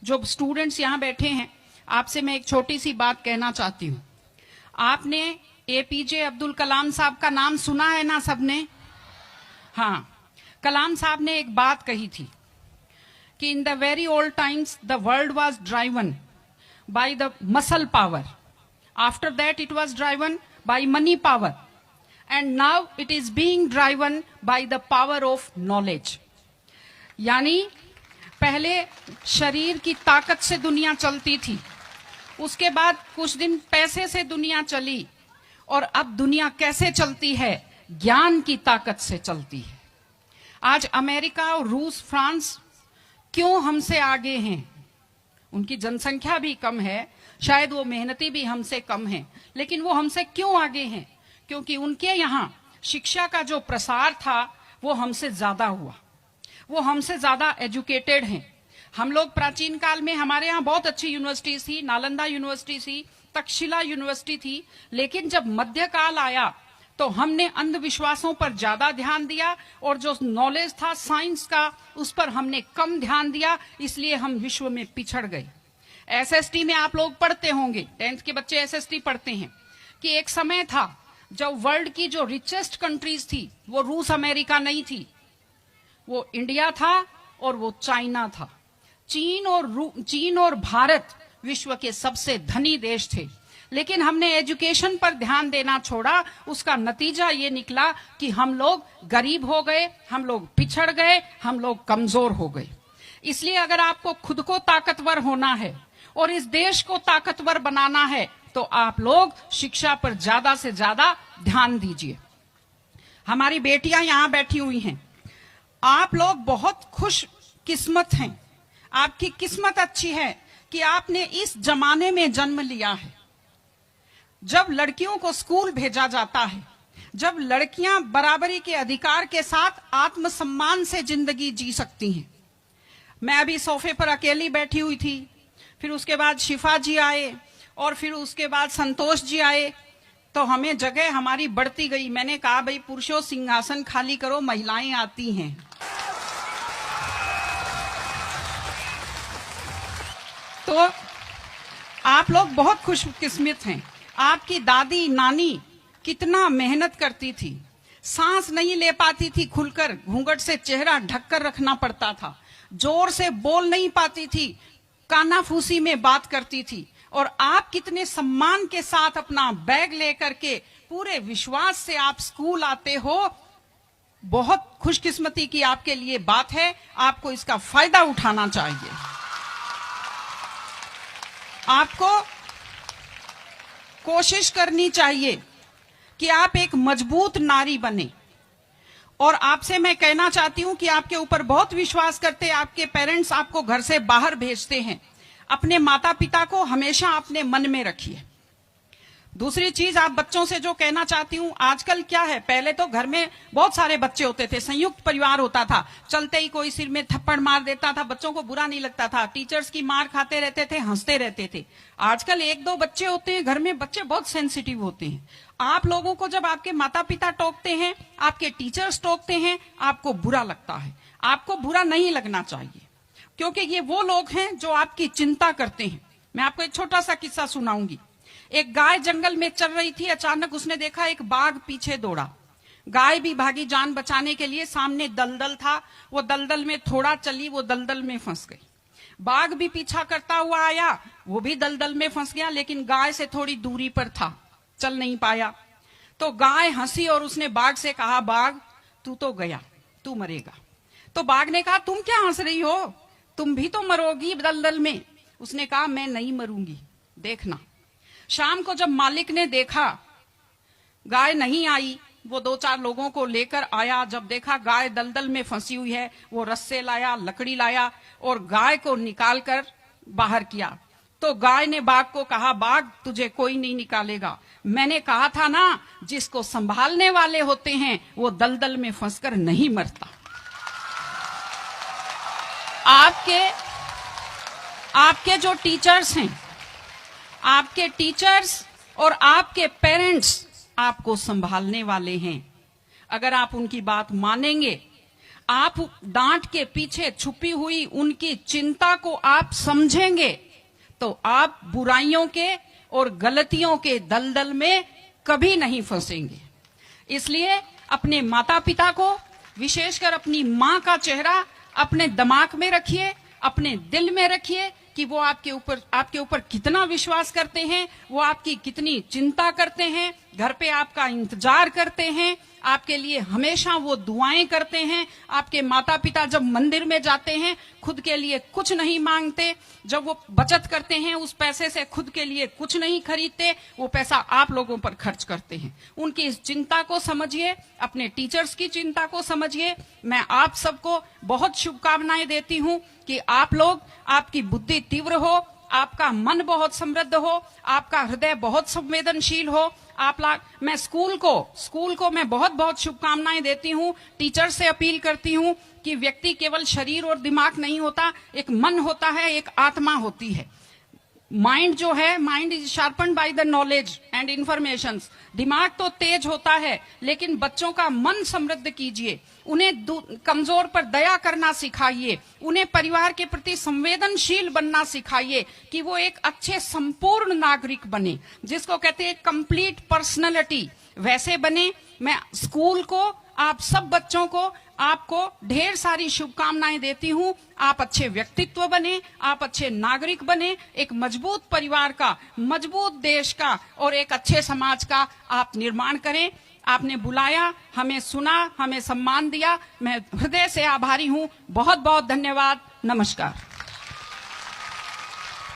जो स्टूडेंट्स यहाँ बैठे हैं, आपसे मैं एक छोटी सी बात कहना चाहती हूँ। आपने एपीजे अब्दुल कलाम साहब का नाम सुना है ना सबने? हाँ, कलाम साहब ने एक बात कही थी कि in the very old times the world was driven by the muscle power, after that it was driven by money power, and now it is being driven by the power of knowledge. यानी पहले शरीर की ताकत से दुनिया चलती थी, उसके बाद कुछ दिन पैसे से दुनिया चली, और अब दुनिया कैसे चलती है? ज्ञान की ताकत से चलती है। आज अमेरिका और रूस, फ्रांस क्यों हमसे आगे हैं? उनकी जनसंख्या भी कम है, शायद वो मेहनती भी हमसे कम है, लेकिन वो हमसे क्यों आगे हैं? क्योंकि उनके यहाँ शिक्षा का जो प्रसार था वो हमसे ज्यादा हुआ, वो हमसे ज्यादा एजुकेटेड हैं। हम लोग प्राचीन काल में हमारे यहाँ बहुत अच्छी यूनिवर्सिटी थी, नालंदा यूनिवर्सिटी थी, तक्षशिला यूनिवर्सिटी थी, लेकिन जब मध्यकाल आया तो हमने अंधविश्वासों पर ज्यादा ध्यान दिया और जो नॉलेज था साइंस का उस पर हमने कम ध्यान दिया, इसलिए हम विश्व में पिछड़ गए। एसएसटी में आप लोग पढ़ते होंगे, 10th के बच्चे एसएसटी पढ़ते हैं, कि एक समय था जब वर्ल्ड की जो रिचेस्ट कंट्रीज थी वो रूस अमेरिका नहीं थी, वो इंडिया था और वो चाइना था। चीन और भारत विश्व के सबसे धनी देश थे, लेकिन हमने एजुकेशन पर ध्यान देना छोड़ा। उसका नतीजा ये निकला कि हम लोग गरीब हो गए, हम लोग पिछड़ गए, हम लोग कमजोर हो गए। इसलिए अगर आपको खुद को ताकतवर होना है और इस देश को ताकतवर बनाना है तो आप लोग शिक्षा पर ज्यादा से ज्यादा ध्यान दीजिए। हमारी बेटियां यहां बैठी हुई हैं, आप लोग बहुत खुश किस्मत हैं, आपकी किस्मत अच्छी है कि आपने इस जमाने में जन्म लिया है जब लड़कियों को स्कूल भेजा जाता है, जब लड़कियां बराबरी के अधिकार के साथ आत्मसम्मान से जिंदगी जी सकती हैं। मैं अभी सोफे पर अकेली बैठी हुई थी, फिर उसके बाद शिफा जी आए और फिर उसके बाद संतोष जी आए, तो हमें जगह हमारी बढ़ती गई। मैंने कहा भाई पुरुषों सिंहासन खाली करो, महिलाएं आती हैं। तो आप लोग बहुत खुशकिस्मत हैं। आपकी दादी नानी कितना मेहनत करती थी, सांस नहीं ले पाती थी खुलकर, घूंघट से चेहरा ढककर रखना पड़ता था, जोर से बोल नहीं पाती थी, कानाफूसी में बात करती थी, और आप कितने सम्मान के साथ अपना बैग लेकर के पूरे विश्वास से आप स्कूल आते हो। बहुत खुशकिस्मती की आपके लिए बात है, आपको इसका फायदा उठाना चाहिए। आपको कोशिश करनी चाहिए कि आप एक मजबूत नारी बने। और आपसे मैं कहना चाहती हूं कि आपके ऊपर बहुत विश्वास करते आपके पेरेंट्स आपको घर से बाहर भेजते हैं, अपने माता पिता को हमेशा अपने मन में रखिए। दूसरी चीज आप बच्चों से जो कहना चाहती हूँ, आजकल क्या है, पहले तो घर में बहुत सारे बच्चे होते थे, संयुक्त परिवार होता था, चलते ही कोई सिर में थप्पड़ मार देता था, बच्चों को बुरा नहीं लगता था, टीचर्स की मार खाते रहते थे, हंसते रहते थे। आजकल 1-2 बच्चे होते हैं घर में, बच्चे बहुत सेंसिटिव होते हैं। आप लोगों को जब आपके माता पिता टोकते हैं, आपके टीचर्स टोकते हैं, आपको बुरा लगता है। आपको बुरा नहीं लगना चाहिए, क्योंकि ये वो लोग हैं जो आपकी चिंता करते हैं। मैं आपको एक छोटा सा किस्सा सुनाऊंगी। एक गाय जंगल में चल रही थी, अचानक उसने देखा एक बाघ पीछे दौड़ा। गाय भी भागी जान बचाने के लिए, सामने दलदल था, वो दलदल में थोड़ा चली, वो दलदल में फंस गई। बाघ भी पीछा करता हुआ आया, वो भी दलदल में फंस गया, लेकिन गाय से थोड़ी दूरी पर था, चल नहीं पाया। तो गाय हंसी और उसने बाघ से कहा, बाघ तू तो गया, तू मरेगा। तो बाघ ने कहा, तुम क्या हंस रही हो, तुम भी तो मरोगी दलदल में। उसने कहा, मैं नहीं मरूंगी, देखना। शाम को जब मालिक ने देखा गाय नहीं आई, वो 2-4 लोगों को लेकर आया। जब देखा गाय दलदल में फंसी हुई है, वो रस्से लाया, लकड़ी लाया और गाय को निकालकर बाहर किया। तो गाय ने बाघ को कहा, बाघ तुझे कोई नहीं निकालेगा, मैंने कहा था ना, जिसको संभालने वाले होते हैं वो दलदल में फंसकर नहीं मरता। आपके जो टीचर्स हैं, आपके टीचर्स और आपके पेरेंट्स आपको संभालने वाले हैं। अगर आप उनकी बात मानेंगे, आप डांट के पीछे छुपी हुई उनकी चिंता को आप समझेंगे तो आप बुराइयों के और गलतियों के दलदल में कभी नहीं फंसेंगे। इसलिए अपने माता पिता को, विशेषकर अपनी माँ का चेहरा अपने दिमाग में रखिए, अपने दिल में रखिए कि वो आपके ऊपर कितना विश्वास करते हैं, वो आपकी कितनी चिंता करते हैं, घर पे आपका इंतजार करते हैं, आपके लिए हमेशा वो दुआएं करते हैं। आपके माता पिता जब मंदिर में जाते हैं खुद के लिए कुछ नहीं मांगते, जब वो बचत करते हैं उस पैसे से खुद के लिए कुछ नहीं खरीदते, वो पैसा आप लोगों पर खर्च करते हैं। उनकी इस चिंता को समझिए, अपने टीचर्स की चिंता को समझिए। मैं आप सबको बहुत शुभकामनाएं देती हूं कि आप लोग, आपकी बुद्धि तीव्र हो, आपका मन बहुत समृद्ध हो, आपका हृदय बहुत संवेदनशील हो। मैं स्कूल को मैं बहुत बहुत शुभकामनाएं देती हूं। टीचर से अपील करती हूं कि व्यक्ति केवल शरीर और दिमाग नहीं होता, एक मन होता है, एक आत्मा होती है। माइंड जो है, mind is sharpened by the knowledge and information. दिमाग तो तेज होता है, लेकिन बच्चों का मन समृद्ध कीजिए, उन्हें कमजोर पर दया करना सिखाइए, उन्हें परिवार के प्रति संवेदनशील बनना सिखाइए कि वो एक अच्छे संपूर्ण नागरिक बने, जिसको कहते हैं कंप्लीट पर्सनैलिटी, वैसे बने। मैं स्कूल को, आप सब बच्चों को, आपको ढेर सारी शुभकामनाएं देती हूं। आप अच्छे व्यक्तित्व बने, आप अच्छे नागरिक बने, एक मजबूत परिवार का, मजबूत देश का और एक अच्छे समाज का आप निर्माण करें। आपने बुलाया, हमें सुना, हमें सम्मान दिया, मैं हृदय से आभारी हूं। बहुत बहुत धन्यवाद। नमस्कार।